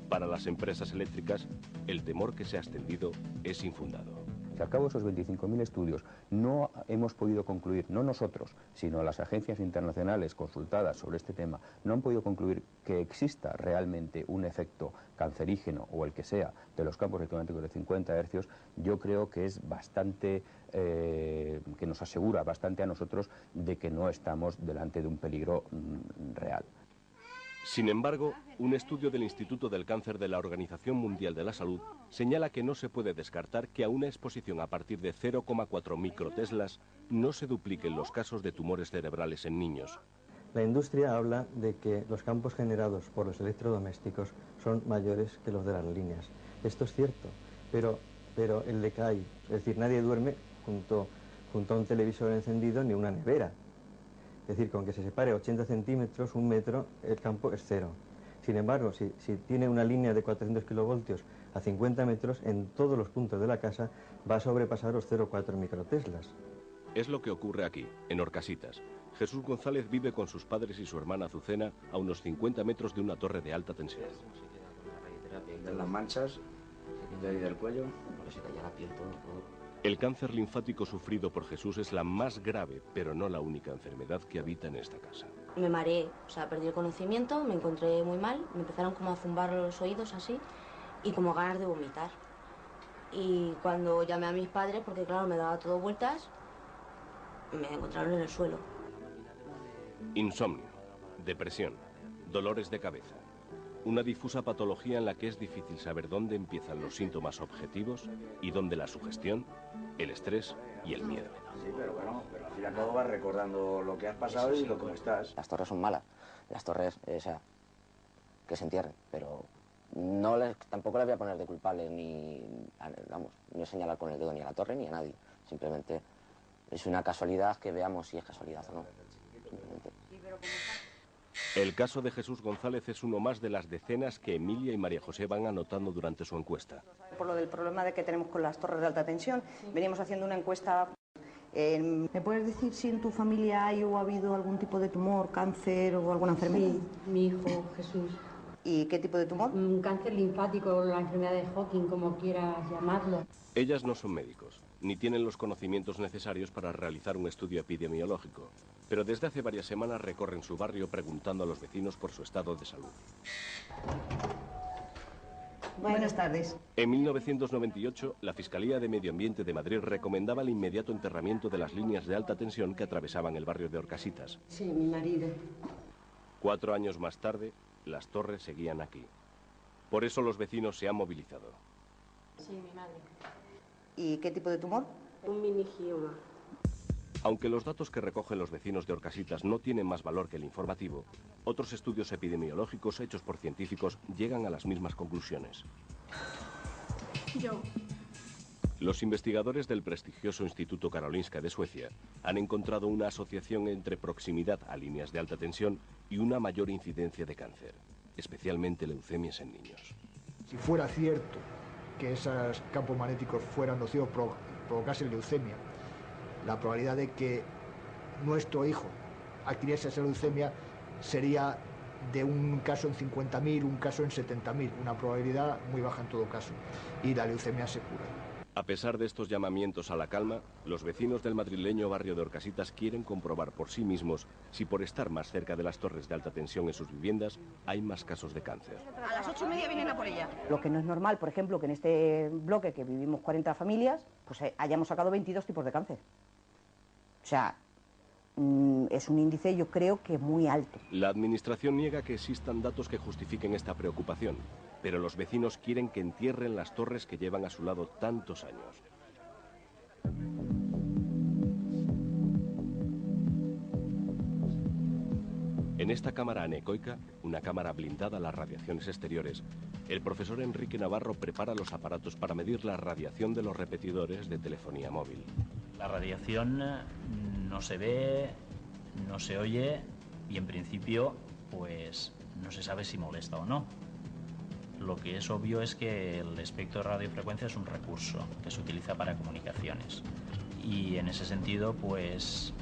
Para las empresas eléctricas, el temor que se ha extendido es infundado. Si al cabo de esos 25.000 estudios no hemos podido concluir, no nosotros, sino las agencias internacionales consultadas sobre este tema, no han podido concluir que exista realmente un efecto cancerígeno o el que sea de los campos electromagnéticos de 50 Hz, yo creo que es bastante, que nos asegura bastante a nosotros de que no estamos delante de un peligro real. Sin embargo, un estudio del Instituto del Cáncer de la Organización Mundial de la Salud señala que no se puede descartar que a una exposición a partir de 0,4 microteslas no se dupliquen los casos de tumores cerebrales en niños. La industria habla de que los campos generados por los electrodomésticos son mayores que los de las líneas. Esto es cierto, pero el decay, es decir, nadie duerme junto a un televisor encendido ni una nevera. Es decir, con que se separe 80 centímetros, 1 metro, el campo es cero. Sin embargo, si tiene una línea de 400 kilovoltios a 50 metros, en todos los puntos de la casa va a sobrepasar los 0,4 microteslas. Es lo que ocurre aquí, en Orcasitas. Jesús González vive con sus padres y su hermana Azucena a unos 50 metros de una torre de alta tensión. De las manchas, del cuello, porque se caía la piel, todo. El cáncer linfático sufrido por Jesús es la más grave, pero no la única enfermedad que habita en esta casa. Me mareé, o sea, perdí el conocimiento, me encontré muy mal, me empezaron como a zumbar los oídos así y como ganas de vomitar. Y cuando llamé a mis padres, porque claro, me daba todo vueltas, me encontraron en el suelo. Insomnio, depresión, dolores de cabeza. Una difusa patología en la que es difícil saber dónde empiezan los síntomas objetivos y dónde la sugestión, el estrés y el miedo. Sí, pero bueno, al fin y al cabo vas recordando lo que has pasado y lo cómo estás. Las torres son malas. Las torres, o sea, que se entierren, pero tampoco les voy a poner de culpable ni señalar con el dedo ni a la torre ni a nadie. Simplemente es una casualidad que veamos si es casualidad o no. Simplemente. El caso de Jesús González es uno más de las decenas que Emilia y María José van anotando durante su encuesta. Por lo del problema que tenemos con las torres de alta tensión, venimos haciendo una encuesta. ¿Me puedes decir si en tu familia hay o ha habido algún tipo de tumor, cáncer o alguna enfermedad? Sí, mi hijo Jesús. ¿Y qué tipo de tumor? Un cáncer linfático, la enfermedad de Hawking, como quieras llamarlo. Ellas no son médicos, ni tienen los conocimientos necesarios para realizar un estudio epidemiológico, pero desde hace varias semanas recorren su barrio preguntando a los vecinos por su estado de salud. Buenas tardes. En 1998, la Fiscalía de Medio Ambiente de Madrid recomendaba el inmediato enterramiento de las líneas de alta tensión que atravesaban el barrio de Orcasitas. Sí, mi marido. 4 años más tarde, las torres seguían aquí. Por eso los vecinos se han movilizado. Sí, mi madre. ¿Y qué tipo de tumor? Un meningioma. Aunque los datos que recogen los vecinos de Orcasitas no tienen más valor que el informativo, otros estudios epidemiológicos hechos por científicos llegan a las mismas conclusiones. Yo. Los investigadores del prestigioso Instituto Karolinska de Suecia han encontrado una asociación entre proximidad a líneas de alta tensión y una mayor incidencia de cáncer, especialmente leucemias en niños. Si fuera cierto que esos campos magnéticos fueran nocivos, provocasen leucemia, la probabilidad de que nuestro hijo adquiriese esa leucemia sería de un caso en 50.000, un caso en 70.000, una probabilidad muy baja en todo caso, y la leucemia se cura. A pesar de estos llamamientos a la calma, los vecinos del madrileño barrio de Orcasitas quieren comprobar por sí mismos si por estar más cerca de las torres de alta tensión en sus viviendas hay más casos de cáncer. A las 8:30 vienen a por ella. Lo que no es normal, por ejemplo, que en este bloque que vivimos 40 familias, pues hayamos sacado 22 tipos de cáncer. O sea, es un índice, yo creo, que muy alto. La administración niega que existan datos que justifiquen esta preocupación, pero los vecinos quieren que entierren las torres que llevan a su lado tantos años. En esta cámara anecoica, una cámara blindada a las radiaciones exteriores, el profesor Enrique Navarro prepara los aparatos para medir la radiación de los repetidores de telefonía móvil. La radiación no se ve, no se oye y en principio pues no se sabe si molesta o no. Lo que es obvio es que el espectro de radiofrecuencia es un recurso que se utiliza para comunicaciones y en ese sentido pues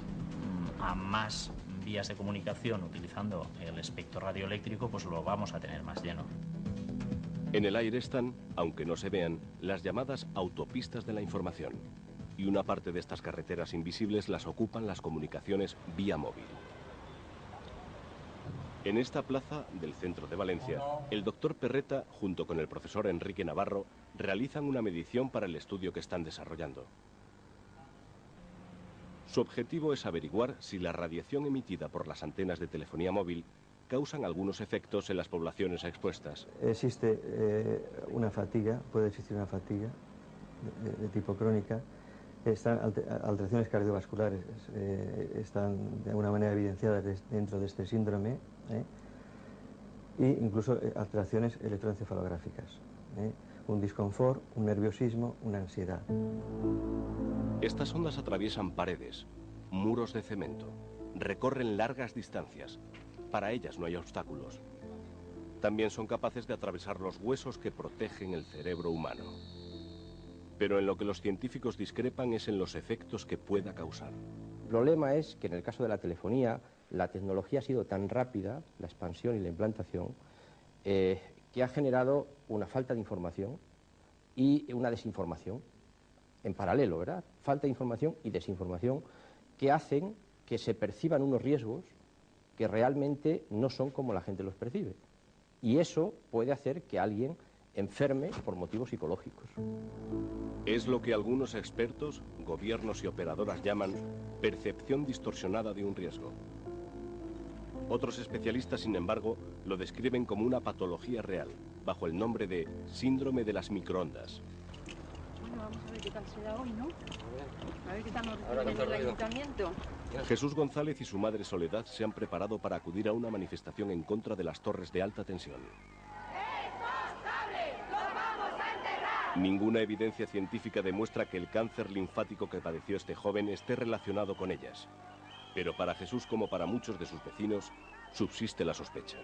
a más vías de comunicación utilizando el espectro radioeléctrico pues lo vamos a tener más lleno. En el aire están, aunque no se vean, las llamadas autopistas de la información. Y una parte de estas carreteras invisibles las ocupan las comunicaciones vía móvil. En esta plaza del centro de Valencia, el doctor Perreta, junto con el profesor Enrique Navarro, realizan una medición para el estudio que están desarrollando. Su objetivo es averiguar si la radiación emitida por las antenas de telefonía móvil causan algunos efectos en las poblaciones expuestas. Existe una fatiga, puede existir una fatiga de tipo crónica, Estas alteraciones cardiovasculares están de alguna manera evidenciadas dentro de este síndrome, e incluso alteraciones electroencefalográficas, un disconfort, un nerviosismo, una ansiedad. Estas ondas atraviesan paredes, muros de cemento, recorren largas distancias. Para ellas no hay obstáculos. También son capaces de atravesar los huesos que protegen el cerebro humano. Pero en lo que los científicos discrepan es en los efectos que pueda causar. El problema es que en el caso de la telefonía, la tecnología ha sido tan rápida, la expansión y la implantación, que ha generado una falta de información y una desinformación en paralelo, ¿verdad? Falta de información y desinformación que hacen que se perciban unos riesgos que realmente no son como la gente los percibe. Y eso puede hacer que alguien enferme por motivos psicológicos. Es lo que algunos expertos, gobiernos y operadoras llaman percepción distorsionada de un riesgo. Otros especialistas, sin embargo, lo describen como una patología real, bajo el nombre de síndrome de las microondas. Bueno, vamos a ver qué tal será hoy, ¿no? A ver qué tal nos reciben en el ayuntamiento. Jesús González y su madre Soledad se han preparado para acudir a una manifestación en contra de las torres de alta tensión. Ninguna evidencia científica demuestra que el cáncer linfático que padeció este joven esté relacionado con ellas. Pero para Jesús, como para muchos de sus vecinos, subsiste la sospecha.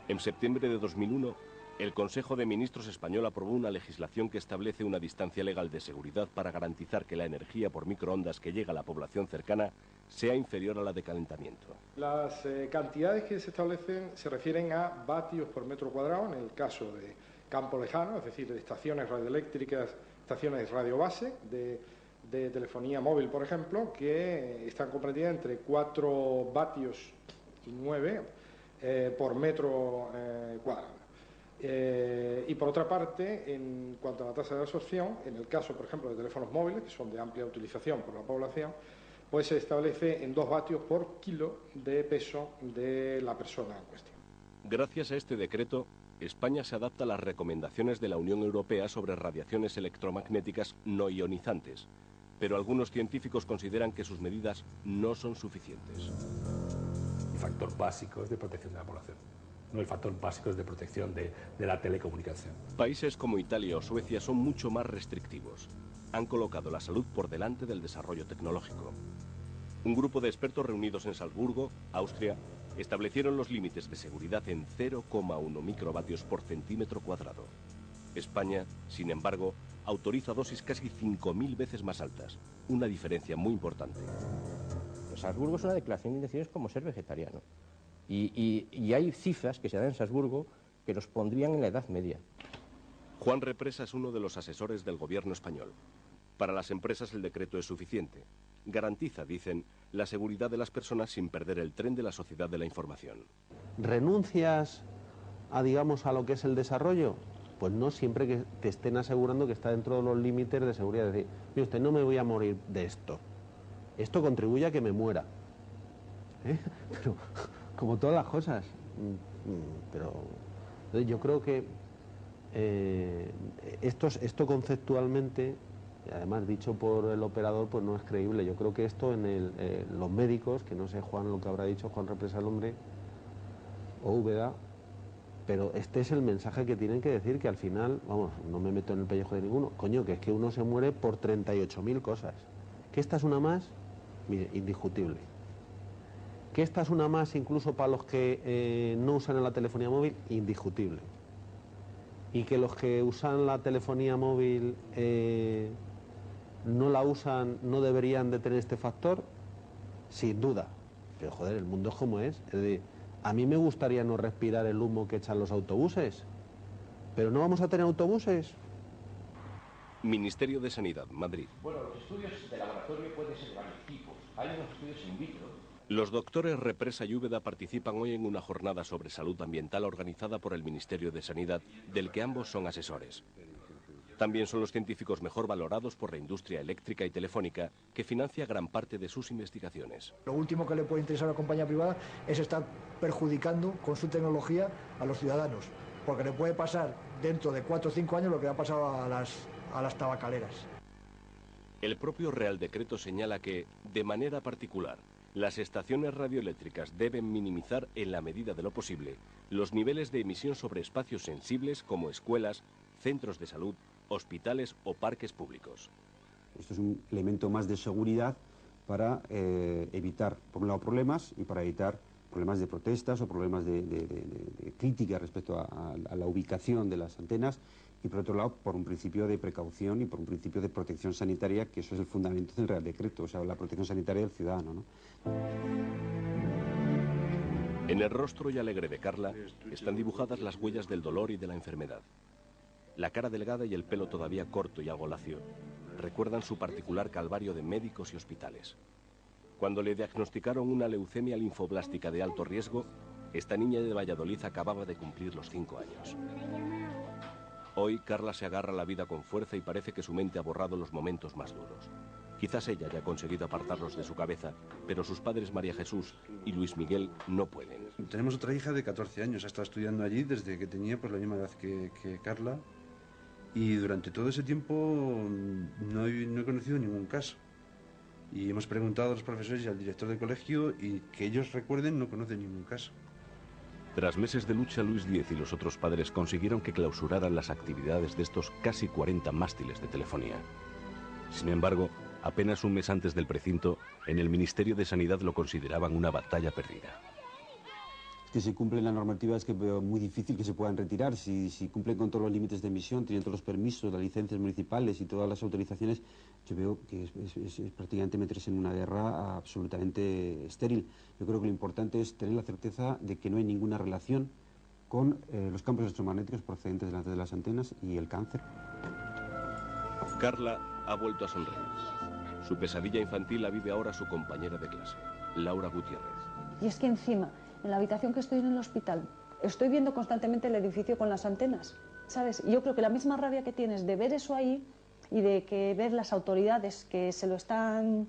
En septiembre de 2001, el Consejo de Ministros español aprobó una legislación que establece una distancia legal de seguridad para garantizar que la energía por microondas que llega a la población cercana sea inferior a la de calentamiento. Las cantidades que se establecen se refieren a vatios por metro cuadrado en el caso de campo lejano, es decir, de estaciones radioeléctricas, estaciones radiobase, de telefonía móvil, por ejemplo, que están comprendidas entre 4 vatios y 9 por metro cuadrado. Y por otra parte, en cuanto a la tasa de absorción, en el caso, por ejemplo, de teléfonos móviles, que son de amplia utilización por la población, pues se establece en 2 vatios por kilo de peso de la persona en cuestión. Gracias a este decreto, España se adapta a las recomendaciones de la Unión Europea sobre radiaciones electromagnéticas no ionizantes, pero algunos científicos consideran que sus medidas no son suficientes. El factor básico es de protección de la población, no el factor básico es de protección de la telecomunicación. Países como Italia o Suecia son mucho más restrictivos. Han colocado la salud por delante del desarrollo tecnológico. Un grupo de expertos reunidos en Salzburgo, Austria, establecieron los límites de seguridad en 0,1 microvatios por centímetro cuadrado. España, sin embargo, autoriza dosis casi 5.000 veces más altas, una diferencia muy importante. Salzburgo es una declaración de intenciones como ser vegetariano. Y hay cifras que se dan en Salzburgo que nos pondrían en la Edad Media. Juan Represa es uno de los asesores del gobierno español. Para las empresas el decreto es suficiente. Garantiza, dicen, la seguridad de las personas sin perder el tren de la sociedad de la información. ¿Renuncias a, digamos, a lo que es el desarrollo? Pues no, siempre que te estén asegurando que está dentro de los límites de seguridad. Es decir, mire usted, no me voy a morir de esto. Esto contribuye a que me muera. Pero, como todas las cosas. Pero yo creo que esto conceptualmente, y además dicho por el operador, pues no es creíble. Yo creo que esto en los médicos, que no sé Juan lo que habrá dicho, Juan Represa el hombre, o Úbeda, pero este es el mensaje que tienen que decir, que al final, vamos, no me meto en el pellejo de ninguno, coño, que es que uno se muere por 38.000 cosas. Que esta es una más, mire, indiscutible. Que esta es una más incluso para los que no usan la telefonía móvil, indiscutible. Y que los que usan la telefonía móvil no la usan, no deberían de tener este factor, sin duda. Pero joder, el mundo es como es. Es decir, a mí me gustaría no respirar el humo que echan los autobuses, pero no vamos a tener autobuses. Ministerio de Sanidad, Madrid. Bueno, los estudios de laboratorio pueden ser de varios tipos. Hay unos estudios in vitro. Los doctores Represa y Úbeda participan hoy en una jornada sobre salud ambiental organizada por el Ministerio de Sanidad, del que ambos son asesores. También son los científicos mejor valorados por la industria eléctrica y telefónica, que financia gran parte de sus investigaciones. Lo último que le puede interesar a la compañía privada es estar perjudicando con su tecnología a los ciudadanos, porque le puede pasar dentro de 4 o 5 años lo que ha pasado a las tabacaleras. El propio Real Decreto señala que, de manera particular, las estaciones radioeléctricas deben minimizar, en la medida de lo posible, los niveles de emisión sobre espacios sensibles como escuelas, centros de salud, hospitales o parques públicos. Esto es un elemento más de seguridad para evitar, por un lado, problemas y para evitar problemas de protestas o problemas de crítica respecto a la ubicación de las antenas, y por otro lado, por un principio de precaución y por un principio de protección sanitaria, que eso es el fundamento del Real Decreto, o sea, la protección sanitaria del ciudadano, ¿no? En el rostro y alegre de Carla están dibujadas las huellas del dolor y de la enfermedad. La cara delgada y el pelo todavía corto y algo lacio recuerdan su particular calvario de médicos y hospitales. Cuando le diagnosticaron una leucemia linfoblástica de alto riesgo, esta niña de Valladolid acababa de cumplir los 5 años. Hoy Carla se agarra a la vida con fuerza y parece que su mente ha borrado los momentos más duros. Quizás ella haya conseguido apartarlos de su cabeza, pero sus padres María Jesús y Luis Miguel no pueden. Tenemos otra hija de 14 años, ha estado estudiando allí desde que tenía pues la misma edad que Carla, y durante todo ese tiempo no he conocido ningún caso. Y hemos preguntado a los profesores y al director del colegio, y que ellos recuerden no conocen ningún caso. Tras meses de lucha, Luis Díez y los otros padres consiguieron que clausuraran las actividades de estos casi 40 mástiles de telefonía. Sin embargo, apenas un mes antes del precinto, en el Ministerio de Sanidad lo consideraban una batalla perdida. Que si cumplen la normativa es que veo muy difícil que se puedan retirar. Si cumplen con todos los límites de emisión, tienen todos los permisos, las licencias municipales y todas las autorizaciones, yo veo que es prácticamente meterse en una guerra absolutamente estéril. Yo creo que lo importante es tener la certeza de que no hay ninguna relación con los campos electromagnéticos procedentes de las antenas y el cáncer. Carla ha vuelto a sonreír. Su pesadilla infantil la vive ahora su compañera de clase, Laura Gutiérrez. Y es que encima, en la habitación que estoy en el hospital, estoy viendo constantemente el edificio con las antenas, ¿sabes? Y yo creo que la misma rabia que tienes de ver eso ahí y de que ver las autoridades que se lo están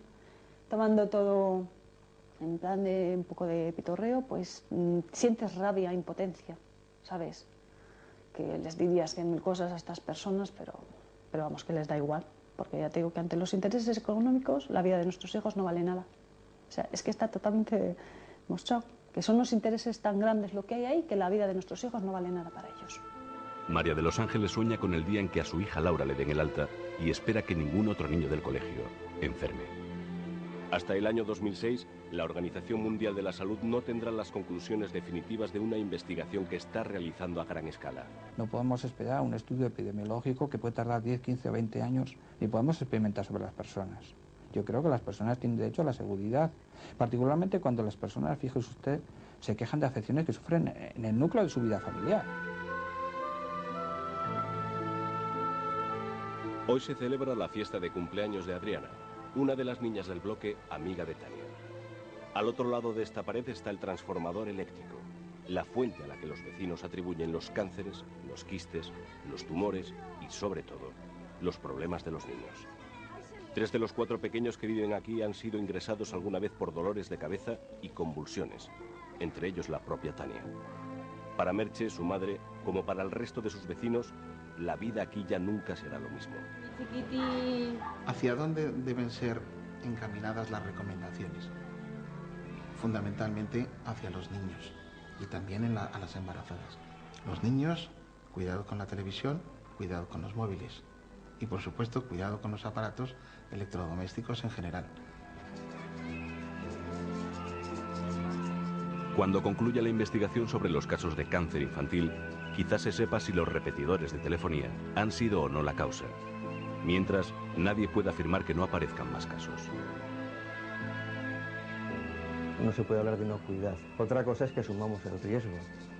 tomando todo en plan de un poco de pitorreo, pues sientes rabia, impotencia, ¿sabes? Que les dirías 100.000 cosas a estas personas, pero vamos, que les da igual, porque ya te digo que ante los intereses económicos la vida de nuestros hijos no vale nada. O sea, es que está totalmente mostrado que son unos intereses tan grandes lo que hay ahí, que la vida de nuestros hijos no vale nada para ellos. María de los Ángeles sueña con el día en que a su hija Laura le den el alta y espera que ningún otro niño del colegio enferme. Hasta el año 2006, la Organización Mundial de la Salud no tendrá las conclusiones definitivas de una investigación que está realizando a gran escala. No podemos esperar un estudio epidemiológico que puede tardar 10, 15 o 20 años, ni podemos experimentar sobre las personas. Yo creo que las personas tienen derecho a la seguridad, particularmente cuando las personas, fíjese usted, se quejan de afecciones que sufren en el núcleo de su vida familiar. Hoy se celebra la fiesta de cumpleaños de Adriana, una de las niñas del bloque, amiga de Tania. Al otro lado de esta pared está el transformador eléctrico, la fuente a la que los vecinos atribuyen los cánceres, los quistes, los tumores y, sobre todo, los problemas de los niños. 3 de los 4 pequeños que viven aquí han sido ingresados alguna vez por dolores de cabeza y convulsiones, entre ellos la propia Tania. Para Merche, su madre, como para el resto de sus vecinos, la vida aquí ya nunca será lo mismo. Chiquitín. ¿Hacia dónde deben ser encaminadas las recomendaciones? Fundamentalmente hacia los niños y también a las embarazadas. Los niños, cuidado con la televisión, cuidado con los móviles y, por supuesto, cuidado con los aparatos electrodomésticos en general. Cuando concluya la investigación sobre los casos de cáncer infantil, quizás se sepa si los repetidores de telefonía han sido o no la causa. Mientras, nadie puede afirmar que no aparezcan más casos. No se puede hablar de inocuidad. Otra cosa es que asumamos el riesgo,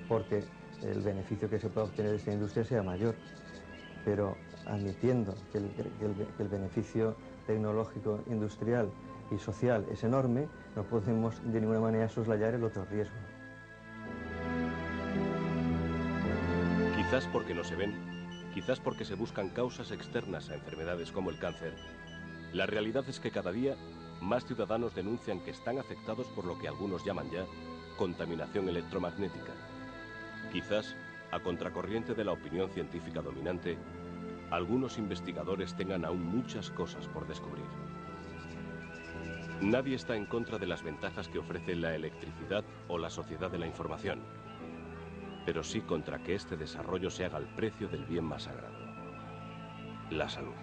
porque el beneficio que se puede obtener de esta industria sea mayor. Pero admitiendo que el beneficio tecnológico, industrial y social es enorme, no podemos de ninguna manera soslayar el otro riesgo. Quizás porque no se ven, quizás porque se buscan causas externas a enfermedades como el cáncer, la realidad es que cada día más ciudadanos denuncian que están afectados por lo que algunos llaman ya contaminación electromagnética. Quizás, a contracorriente de la opinión científica dominante, algunos investigadores tengan aún muchas cosas por descubrir. Nadie está en contra de las ventajas que ofrece la electricidad o la sociedad de la información, pero sí contra que este desarrollo se haga al precio del bien más sagrado, la salud.